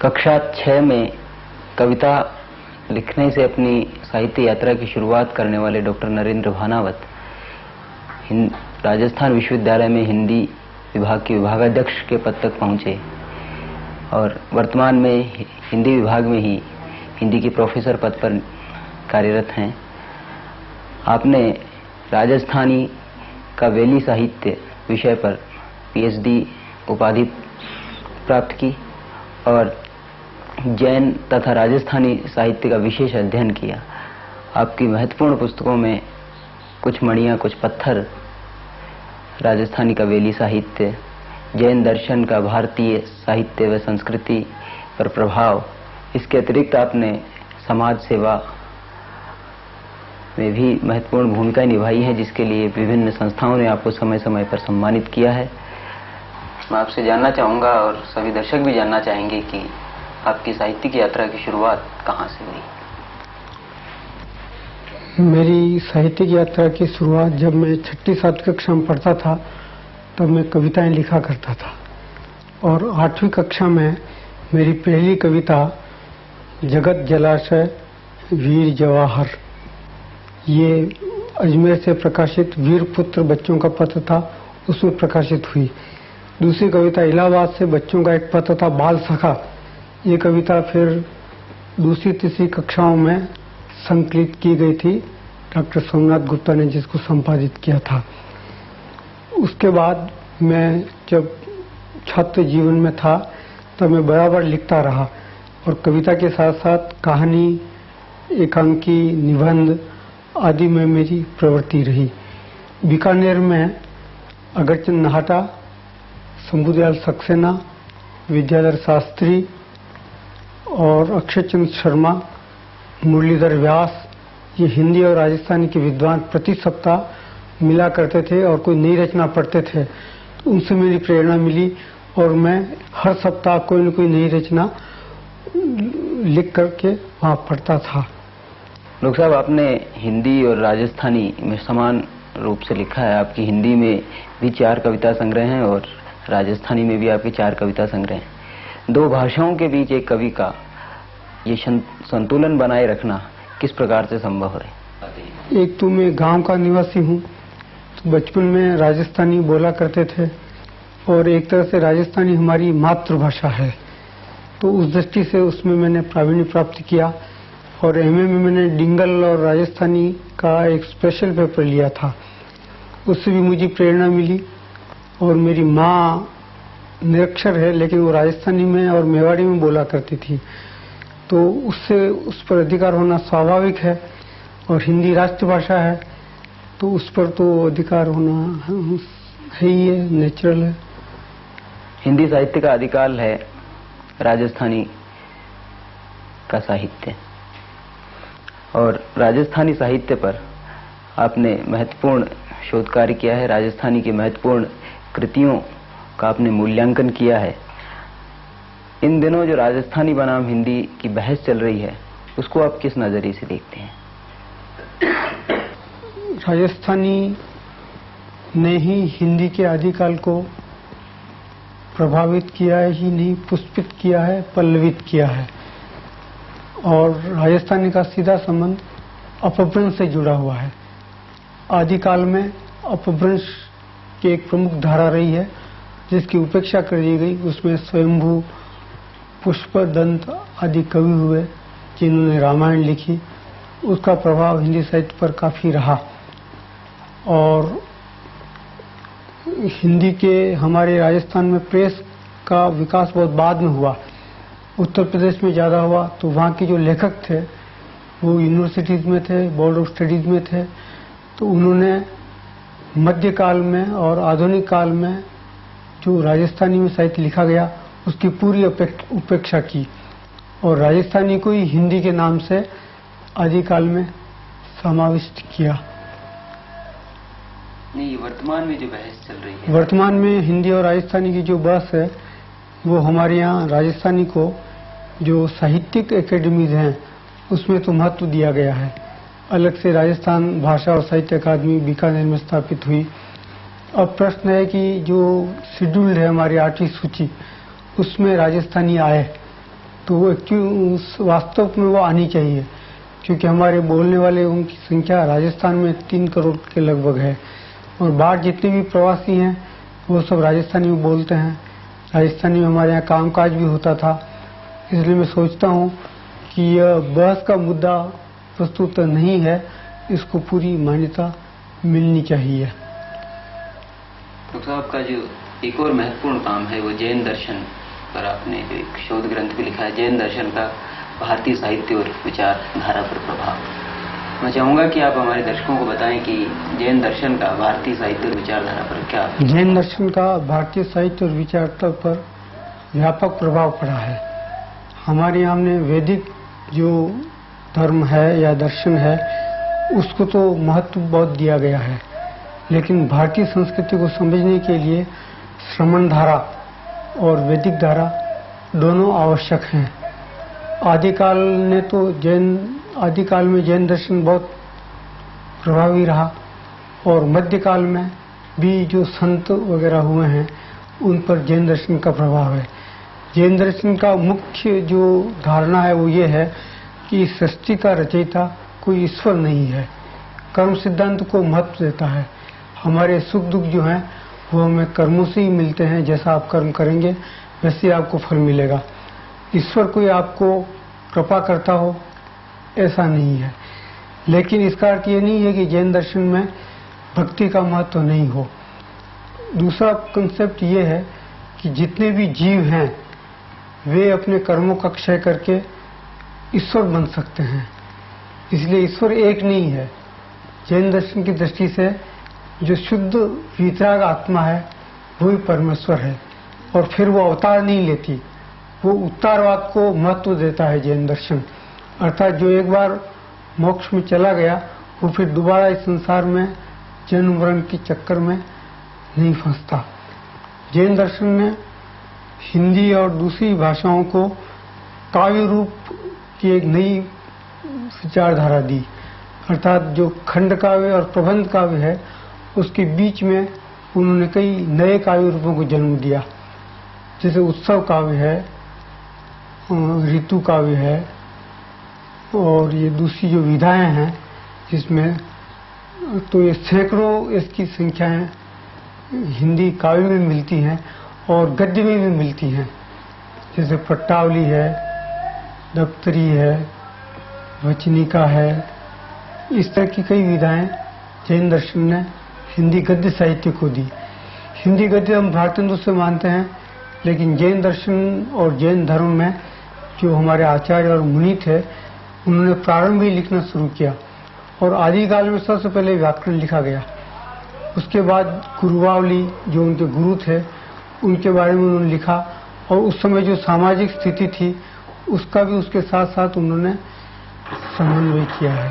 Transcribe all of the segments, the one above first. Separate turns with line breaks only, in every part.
कक्षा 6 में कविता लिखने से अपनी साहित्य यात्रा की शुरुआत करने वाले डॉक्टर नरेंद्र भानावत राजस्थान विश्वविद्यालय में हिंदी विभाग के विभागाध्यक्ष के पद तक पहुंचे और वर्तमान में हिंदी विभाग में ही हिंदी के प्रोफेसर पद पर कार्यरत हैं। आपने राजस्थानी का वैली साहित्य विषय पर पीएचडी उपाधि प्राप्त की और जैन तथा राजस्थानी साहित्य का विशेष अध्ययन किया। आपकी महत्वपूर्ण पुस्तकों में कुछ मणियां कुछ पत्थर, राजस्थानी का वैली साहित्य, जैन दर्शन का भारतीय साहित्य व संस्कृति पर प्रभाव, इसके अतिरिक्त आपने समाज सेवा में भी महत्वपूर्ण भूमिका निभाई है, जिसके लिए विभिन्न संस्थाओं ने आपको समय समय पर सम्मानित किया है। मैं आपसे जानना चाहूँगा और सभी दर्शक भी जानना चाहेंगे कि आपकी साहित्यिक यात्रा की शुरुआत कहाँ से हुई?
मेरी साहित्यिक यात्रा की शुरुआत जब मैं 6ठी-7वीं कक्षा में पढ़ता था तब मैं कविताएं लिखा करता था और 8वीं कक्षा में मेरी पहली कविता जगत जलाशय वीर जवाहर, ये अजमेर से प्रकाशित वीर पुत्र बच्चों का पत्र था, उसमें प्रकाशित हुई। दूसरी कविता इलाहाबाद से बच्चों का एक पत्र था बाल सखा, ये कविता फिर दूसरी तीसरी कक्षाओं में संकलित की गई थी, डॉक्टर सोमनाथ गुप्ता ने जिसको संपादित किया था। उसके बाद मैं जब छात्र जीवन में था तब मैं बराबर लिखता रहा और कविता के साथ साथ कहानी, एकांकी, निबंध आदि में मेरी प्रवृत्ति रही। बीकानेर में अगरचंद नाहटा, शंभुदयाल सक्सेना, विद्याधर शास्त्री और अक्षयचंद शर्मा, मुरलीधर व्यास, ये हिंदी और राजस्थानी के विद्वान प्रति सप्ताह मिला करते थे और कोई नई रचना पढ़ते थे, तो उनसे मेरी प्रेरणा मिली और मैं हर सप्ताह कोई न कोई नई रचना लिख करके वहाँ पढ़ता था।
लोग साहब, आपने हिंदी और राजस्थानी में समान रूप से लिखा है। आपकी हिंदी में भी 4 कविता संग्रह हैं और राजस्थानी में भी आपके 4 कविता संग्रह हैं। 2 भाषाओं के बीच एक कवि का ये संतुलन बनाए रखना किस प्रकार से संभव है?
एक तो मैं गांव का निवासी हूँ, तो बचपन में राजस्थानी बोला करते थे और एक तरह से राजस्थानी हमारी मातृभाषा है, तो उस दृष्टि से उसमें मैंने प्रावीण्य प्राप्त किया और एमए में मैंने डिंगल और राजस्थानी का एक स्पेशल पेपर लिया था। उससे भी मुझे प्रेरणा मिली और मेरी माँ निरक्षर है लेकिन वो राजस्थानी में और मेवाड़ी में बोला करती थी, तो उससे उस पर अधिकार होना स्वाभाविक है और हिंदी राष्ट्रभाषा है तो उस पर तो अधिकार होना है ही है, नेचुरल है।
हिंदी साहित्य का आदिकाल है राजस्थानी का साहित्य और राजस्थानी साहित्य पर आपने महत्वपूर्ण शोध कार्य किया है। राजस्थानी की महत्वपूर्ण कृतियों का आपने मूल्यांकन किया है। इन दिनों जो राजस्थानी बनाम हिंदी की बहस चल रही है, उसको आप किस नजरिए से देखते हैं?
राजस्थानी ने ही हिंदी के आदिकाल को प्रभावित किया है ही नहीं, पुष्पित किया है, पल्लवित किया है और राजस्थानी का सीधा संबंध अपभ्रंश से जुड़ा हुआ है। आदिकाल में अपभ्रंश की एक प्रमुख धारा रही है जिसकी उपेक्षा कर दी गई। उसमें स्वयंभू, पुष्पदंत आदि कवि हुए जिन्होंने रामायण लिखी, उसका प्रभाव हिंदी साहित्य पर काफी रहा और हिंदी के हमारे राजस्थान में प्रेस का विकास बहुत बाद में हुआ। उत्तर प्रदेश में ज़्यादा हुआ, तो वहाँ के जो लेखक थे वो यूनिवर्सिटीज़ में थे, बोर्ड ऑफ स्टडीज़ में थे, तो उन्होंने मध्यकाल में और आधुनिक काल में जो राजस्थानी में साहित्य लिखा गया उसकी पूरी उपेक्षा की और राजस्थानी को ही हिंदी के नाम से आदिकाल में समाविष्ट किया।
नहीं, वर्तमान में जो बहस चल रही है,
वर्तमान में हिंदी और राजस्थानी की जो बहस है वो हमारे यहाँ राजस्थानी को जो साहित्यिक एकेडमीज हैं उसमें तो महत्व दिया गया है। अलग से राजस्थान भाषा और साहित्य अकादमी बीकानेर में स्थापित हुई। अब प्रश्न है कि जो शेड्यूल्ड है हमारी 8वीं सूची, उसमें राजस्थानी आए तो वो वास्तव में वो आनी चाहिए, क्योंकि हमारे बोलने वाले उनकी संख्या राजस्थान में 3 करोड़ के लगभग है, और बाहर जितने भी प्रवासी हैं वो सब राजस्थानी में बोलते हैं। राजस्थानी में हमारे यहाँ कामकाज भी होता था, इसलिए मैं सोचता हूँ कि यह बहस का मुद्दा प्रस्तुत नहीं है, इसको पूरी मान्यता मिलनी चाहिए।
डॉक्टर साहब का जो एक और महत्वपूर्ण काम है वो जैन दर्शन पर आपने जो एक शोध ग्रंथ भी लिखा है, जैन दर्शन का भारतीय साहित्य और विचारधारा पर प्रभाव। मैं चाहूंगा कि आप हमारे दर्शकों को बताएं कि जैन दर्शन का भारतीय साहित्य और विचारधारा पर क्या।
जैन दर्शन का भारतीय साहित्य और विचारधारा पर व्यापक प्रभाव पड़ा है। हमारे यहाँ हमने वैदिक जो धर्म है या दर्शन है उसको तो महत्व बहुत दिया गया है, लेकिन भारतीय संस्कृति को समझने के लिए श्रमण धारा और वैदिक धारा दोनों आवश्यक हैं। आदिकाल में जैन दर्शन बहुत प्रभावी रहा, और मध्यकाल में भी जो संत वगैरह हुए हैं उन पर जैन दर्शन का प्रभाव है। जैन दर्शन का मुख्य जो धारणा है वो ये है कि सृष्टि का रचयिता कोई ईश्वर नहीं है। कर्म सिद्धांत को महत्व देता है। हमारे सुख दुख जो हैं वो हमें कर्मों से ही मिलते हैं, जैसा आप कर्म करेंगे वैसे आपको फल मिलेगा। ईश्वर कोई आपको कृपा करता हो ऐसा नहीं है। लेकिन इसका अर्थ ये नहीं है कि जैन दर्शन में भक्ति का महत्व नहीं हो। दूसरा कंसेप्ट ये है कि जितने भी जीव हैं वे अपने कर्मों का क्षय करके ईश्वर बन सकते हैं, इसलिए ईश्वर एक नहीं है। जैन दर्शन की दृष्टि से जो शुद्ध वीतराग आत्मा है वही परमेश्वर है, और फिर वो अवतार नहीं लेती, वो उत्तारवाद को महत्व देता है जैन दर्शन। अर्थात जो एक बार मोक्ष में चला गया वो फिर दोबारा इस संसार में जन्म मरण के चक्कर में नहीं फंसता। जैन दर्शन ने हिंदी और दूसरी भाषाओं को काव्य रूप की एक नई विचारधारा दी। अर्थात जो खंड काव्य और प्रबंध काव्य है उसके बीच में उन्होंने कई नए काव्य रूपों को जन्म दिया, जैसे उत्सव काव्य है, ऋतु काव्य है, और ये दूसरी जो विधाएं हैं जिसमें तो ये सैकड़ों इसकी संख्याएं हिंदी काव्य में मिलती हैं और गद्य में भी मिलती हैं, जैसे पट्टावली है, दफ्तरी है, वचनिका है। इस तरह की कई विधाएं जैन दर्शन ने हिंदी गद्य साहित्य को दी। हिंदी गद्य हम भारतेंदु से मानते हैं, लेकिन जैन दर्शन और जैन धर्म में जो हमारे आचार्य और मुनि थे उन्होंने प्रारंभ ही लिखना शुरू किया, और आदिकाल में सबसे पहले व्याकरण लिखा गया। उसके बाद गुरुवावली जो उनके गुरु थे उनके बारे में उन्होंने लिखा, और उस समय जो सामाजिक स्थिति थी उसका भी उसके साथ साथ उन्होंने समन्वय किया है।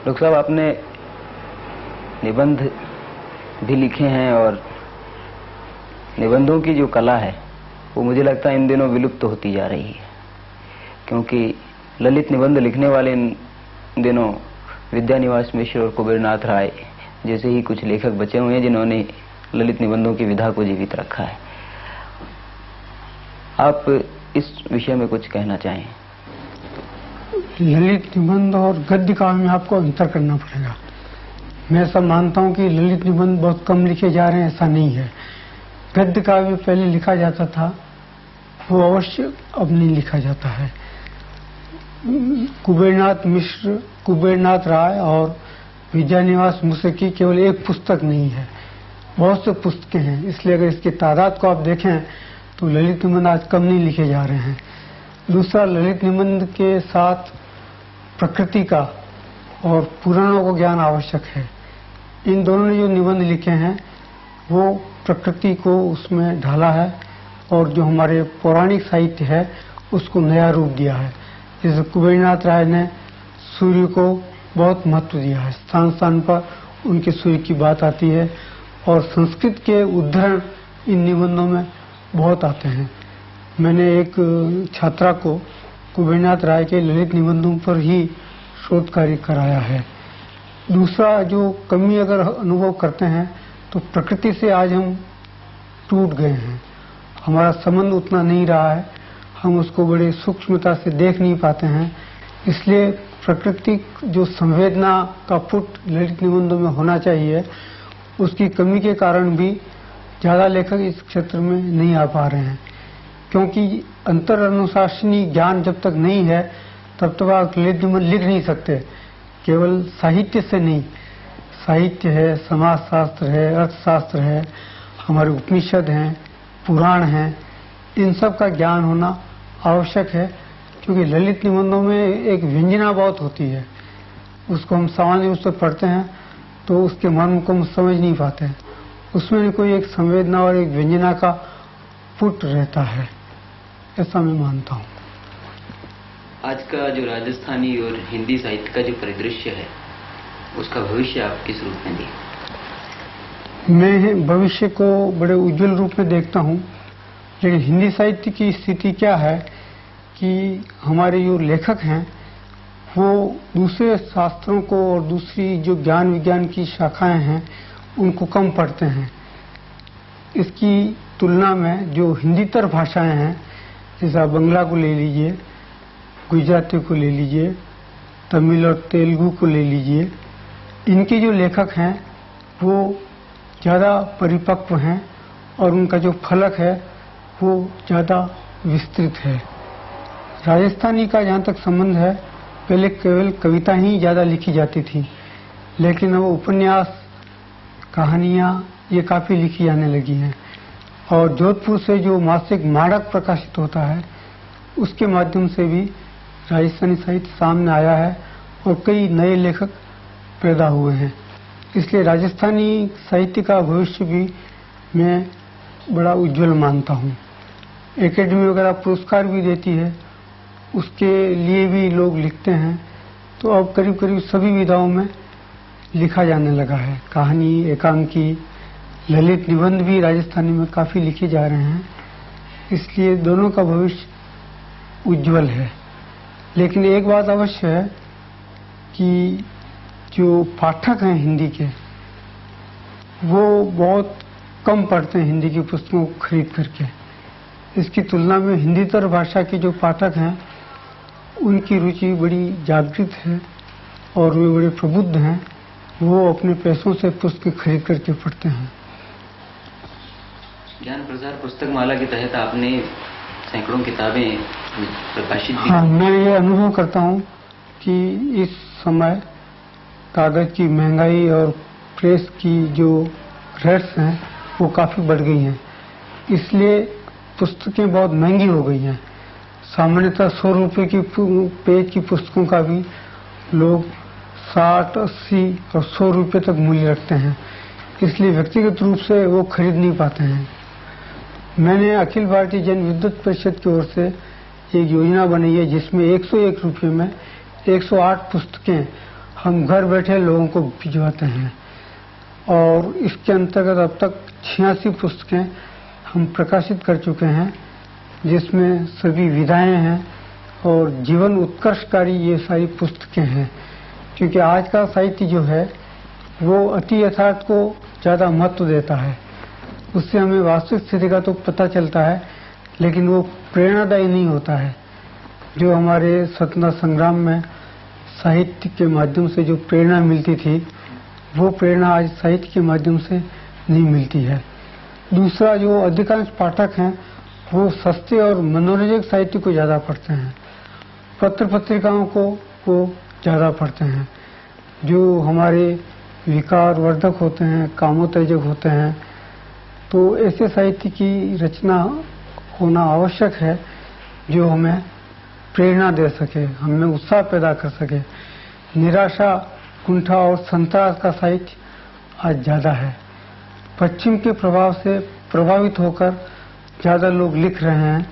डॉक्टर साहब, आपने निबंध भी लिखे हैं, और निबंधों की जो कला है वो मुझे लगता है इन दिनों विलुप्त होती जा रही है, क्योंकि ललित निबंध लिखने वाले इन दिनों विद्यानिवास मिश्र और कुबेरनाथ राय जैसे ही कुछ लेखक बचे हुए हैं जिन्होंने ललित निबंधों की विधा को जीवित रखा है। आप इस विषय में कुछ कहना चाहें?
ललित निबंध और गद्य काव्य में आपको अंतर करना पड़ेगा। मैं ऐसा मानता हूं कि ललित निबंध बहुत कम लिखे जा रहे हैं, ऐसा नहीं है। गद्य काव्य पहले लिखा जाता था, वो अवश्य अब नहीं लिखा जाता है। कुबेरनाथ मिश्र, कुबेरनाथ राय और विद्यानिवास मिश्र की केवल एक पुस्तक नहीं है, बहुत से पुस्तकें हैं। इसलिए अगर इसकी तादाद को आप देखें तो ललित निबंध आज कम नहीं लिखे जा रहे हैं। दूसरा, ललित निबंध के साथ प्रकृति का और पुराणों को ज्ञान आवश्यक है। इन दोनों ने जो निबंध लिखे हैं वो प्रकृति को उसमें ढाला है, और जो हमारे पौराणिक साहित्य है उसको नया रूप दिया है। जैसे कुबेरनाथ राय ने सूर्य को बहुत महत्व दिया है, स्थान स्थान पर उनके सूर्य की बात आती है, और संस्कृत के उद्धरण इन निबंधों में बहुत आते हैं। मैंने एक छात्रा को कुबेरनाथ राय के ललित निबंधों पर ही शोध कार्य कराया है। दूसरा, जो कमी अगर अनुभव करते हैं तो प्रकृति से आज हम टूट गए हैं, हमारा संबंध उतना नहीं रहा है। हम उसको बड़े सूक्ष्मता से देख नहीं पाते हैं। इसलिए प्राकृतिक जो संवेदना का पुट ललित निबंधों में होना चाहिए, उसकी कमी के कारण भी ज़्यादा लेखक इस क्षेत्र में नहीं आ पा रहे हैं, क्योंकि अंतर अनुशासनी ज्ञान जब तक नहीं है तब तक आप ललित निबंध लिख नहीं सकते। केवल साहित्य से नहीं, साहित्य है, समाजशास्त्र है, अर्थशास्त्र है, हमारे उपनिषद हैं, पुराण हैं, इन सब का ज्ञान होना आवश्यक है, क्योंकि ललित निबंधों में एक व्यंजना बहुत होती है। उसको हम सामान्य रूप से पढ़ते हैं तो उसके मर्म को हम समझ नहीं पाते हैं। उसमें कोई एक संवेदना और एक व्यंजना का पुट रहता है, ऐसा मैं मानता हूँ।
आज का जो राजस्थानी और हिंदी साहित्य का जो परिदृश्य है, उसका भविष्य आप किस रूप में देखते?
मैं भविष्य को बड़े उज्जवल रूप में देखता हूँ, लेकिन हिंदी साहित्य की स्थिति क्या है कि हमारे जो लेखक हैं वो दूसरे शास्त्रों को और दूसरी जो ज्ञान विज्ञान की शाखाएं हैं उनको कम पढ़ते हैं। इसकी तुलना में जो हिंदीतर भाषाएं हैं, जैसे आप बंगला को ले लीजिए, गुजराती को ले लीजिए, तमिल और तेलुगु को ले लीजिए, इनके जो लेखक हैं वो ज़्यादा परिपक्व हैं और उनका जो फलक है वो ज़्यादा विस्तृत है। राजस्थानी का जहाँ तक संबंध है, पहले केवल कविता ही ज़्यादा लिखी जाती थी, लेकिन अब उपन्यास, कहानियाँ ये काफ़ी लिखी जाने लगी हैं। और जोधपुर से जो मासिक माड़क प्रकाशित होता है, उसके माध्यम से भी राजस्थानी साहित्य सामने आया है और कई नए लेखक पैदा हुए हैं। इसलिए राजस्थानी साहित्य का भविष्य भी मैं बड़ा उज्जवल मानता हूँ। एकेडमी वगैरह पुरस्कार भी देती है, उसके लिए भी लोग लिखते हैं, तो अब करीब करीब सभी विधाओं में लिखा जाने लगा है। कहानी, एकांकी, ललित निबंध भी राजस्थानी में काफ़ी लिखे जा रहे हैं। इसलिए दोनों का भविष्य उज्जवल है। लेकिन एक बात अवश्य है कि जो पाठक हैं हिंदी के, वो बहुत कम पढ़ते हैं हिंदी की पुस्तकों को खरीद करके। इसकी तुलना में हिंदीतर भाषा के जो पाठक हैं उनकी रुचि बड़ी जागृत है और वे बड़े प्रबुद्ध हैं। वो अपने पैसों से पुस्तक खरीद करके पढ़ते हैं।
ज्ञान प्रसार पुस्तक माला के तहत आपने सैकड़ों किताबें प्रकाशित की।
हाँ, मैं ये अनुभव करता हूँ कि इस समय कागज की महंगाई और प्रेस की जो रेट्स हैं वो काफ़ी बढ़ गई हैं, इसलिए पुस्तकें बहुत महंगी हो गई हैं। सामान्यतः 100 रुपये की पेज की पुस्तकों का भी लोग 60, 80 और 100 रुपये तक मूल्य रखते हैं, इसलिए व्यक्तिगत रूप से वो खरीद नहीं पाते हैं। मैंने अखिल भारतीय जन विद्युत परिषद की ओर से एक योजना बनाई है जिसमें 101 रुपये में 108 पुस्तकें हम घर बैठे लोगों को भिजवाते हैं, और इसके अंतर्गत अब तक 86 पुस्तकें हम प्रकाशित कर चुके हैं, जिसमें सभी विधाएं हैं और जीवन उत्कर्षकारी ये सारी पुस्तकें हैं। क्योंकि आज का साहित्य जो है वो अति यथार्थ को ज़्यादा महत्व देता है, उससे हमें वास्तविक स्थिति का तो पता चलता है, लेकिन वो प्रेरणादायी नहीं होता है। जो हमारे स्वतंत्रता संग्राम में साहित्य के माध्यम से जो प्रेरणा मिलती थी, वो प्रेरणा आज साहित्य के माध्यम से नहीं मिलती है। दूसरा, जो अधिकांश पाठक हैं वो सस्ते और मनोरंजक साहित्य को ज़्यादा पढ़ते हैं, पत्र पत्रिकाओं को वो ज़्यादा पढ़ते हैं। जो हमारे विकार वर्धक होते हैं, कामोत्तेजक होते हैं, तो ऐसे साहित्य की रचना होना आवश्यक है जो हमें प्रेरणा दे सके, हमें उत्साह पैदा कर सके। निराशा, कुंठा और संतरास का साहित्य आज ज़्यादा है। पश्चिम के प्रभाव से प्रभावित होकर ज़्यादा लोग लिख रहे हैं,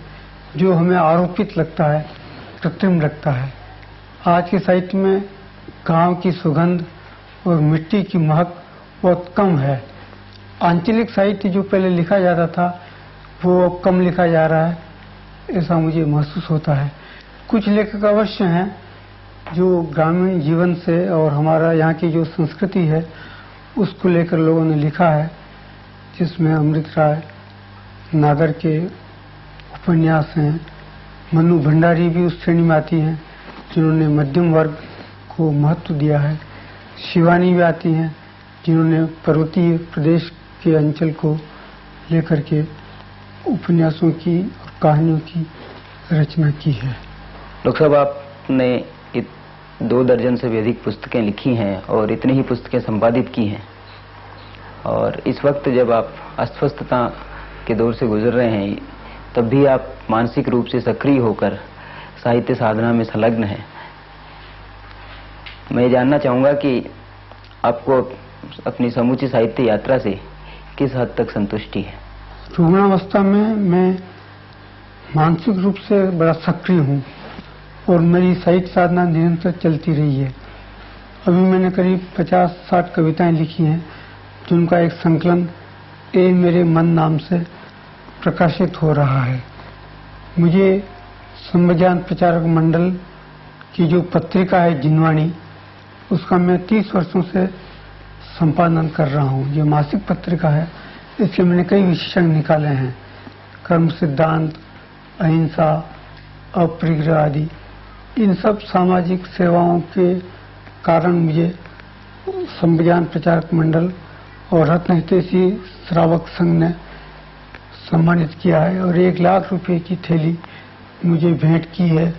जो हमें आरोपित लगता है, कृत्रिम लगता है। आज के साहित्य में गांव की सुगंध और मिट्टी की महक बहुत कम है। आंचलिक साहित्य जो पहले लिखा जाता था वो अब कम लिखा जा रहा है, ऐसा मुझे महसूस होता है। कुछ लेखक अवश्य हैं जो ग्रामीण जीवन से और हमारा यहाँ की जो संस्कृति है उसको लेकर लोगों ने लिखा है, जिसमें अमृत राय, नागर के उपन्यास हैं, मनु भंडारी भी उस श्रेणी में आती हैं जिन्होंने मध्यम वर्ग को महत्व दिया है। शिवानी भी आती हैं जिन्होंने पर्वतीय प्रदेश के अंचल को लेकर के उपन्यासों की और कहानियों की रचना की है।
डॉक्टर साहब, आपने 2 दर्जन से भी अधिक पुस्तकें लिखी हैं और इतनी ही पुस्तकें संपादित की हैं, और इस वक्त जब आप अस्वस्थता के दौर से गुजर रहे हैं, तब भी आप मानसिक रूप से सक्रिय होकर साहित्य साधना में संलग्न हैं। मैं जानना चाहूँगा कि आपको अपनी समूची साहित्य यात्रा से किस हद तक संतुष्टि है?
रुग्णावस्था में मैं मानसिक रूप से बड़ा सक्रिय हूँ और मेरी साहित्य साधना निरंतर चलती रही है। अभी मैंने करीब 50-60 कविताएं लिखी हैं जिनका एक संकलन ए मेरे मन नाम से प्रकाशित हो रहा है। मुझे संविधान प्रचारक मंडल की जो पत्रिका है जिनवाणी, उसका मैं 30 वर्षों से संपादन कर रहा हूँ। ये मासिक पत्रिका है, इससे मैंने कई विशेषण निकाले हैं। कर्म सिद्धांत, अहिंसा, अपरिग्रह आदि, इन सब सामाजिक सेवाओं के कारण मुझे संविधान प्रचारक मंडल और रत्न हितैषी श्रावक संघ ने सम्मानित किया है और 1 लाख रुपए की थैली मुझे भेंट की है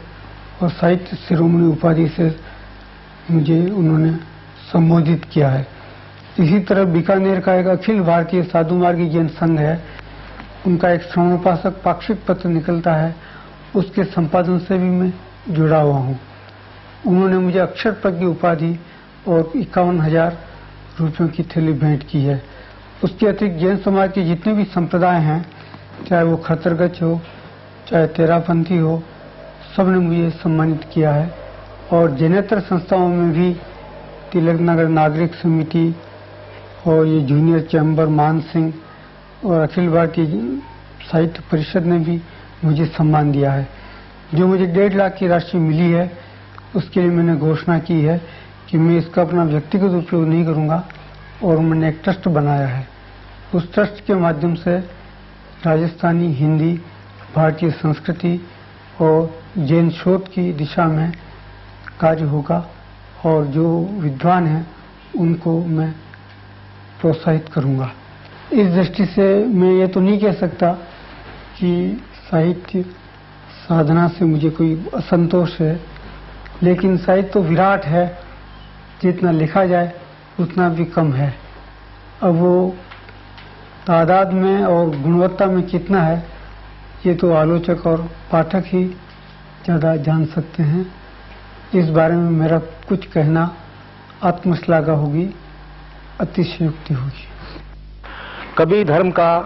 और साहित्य शिरोमणि उपाधि से मुझे उन्होंने संबोधित किया है। इसी तरह बीकानेर का एक अखिल भारतीय साधु मार्गी जैन संघ है, उनका एक श्रवणोपासक पाक्षिक पत्र निकलता है, उसके संपादन से भी मैं जुड़ा हुआ हूँ। उन्होंने मुझे अक्षर प्रज्ञ उपाधि और 51,000 रुपयों की थैली भेंट की है। उसके अतिरिक्त जैन समाज के जितने भी संप्रदाय हैं, चाहे वो खतरगच हो, चाहे तेरापंथी हो, सब ने मुझे सम्मानित किया है। और जैनेतर संस्थाओं में भी तिलक नगर नागरिक समिति और ये जूनियर चैम्बर मानसिंह और अखिल भारतीय साहित्य परिषद ने भी मुझे सम्मान दिया है। जो मुझे 1.5 लाख की राशि मिली है, उसके लिए मैंने घोषणा की है कि मैं इसका अपना व्यक्तिगत उपयोग नहीं करूंगा और मैंने एक ट्रस्ट बनाया है। उस ट्रस्ट के माध्यम से राजस्थानी, हिंदी, भारतीय संस्कृति और जैन शोध की दिशा में कार्य होगा और जो विद्वान हैं उनको मैं प्रोत्साहित करूंगा। इस दृष्टि से मैं ये तो नहीं कह सकता कि साहित्य साधना से मुझे कोई असंतोष है, लेकिन साहित्य तो विराट है, जितना लिखा जाए उतना भी कम है। अब वो तादाद में और गुणवत्ता में कितना है, ये तो आलोचक और पाठक ही ज़्यादा जान सकते हैं। इस बारे में मेरा कुछ कहना आत्मश्लाघा होगी, अतिशयोक्ति होगी।
कभी धर्म का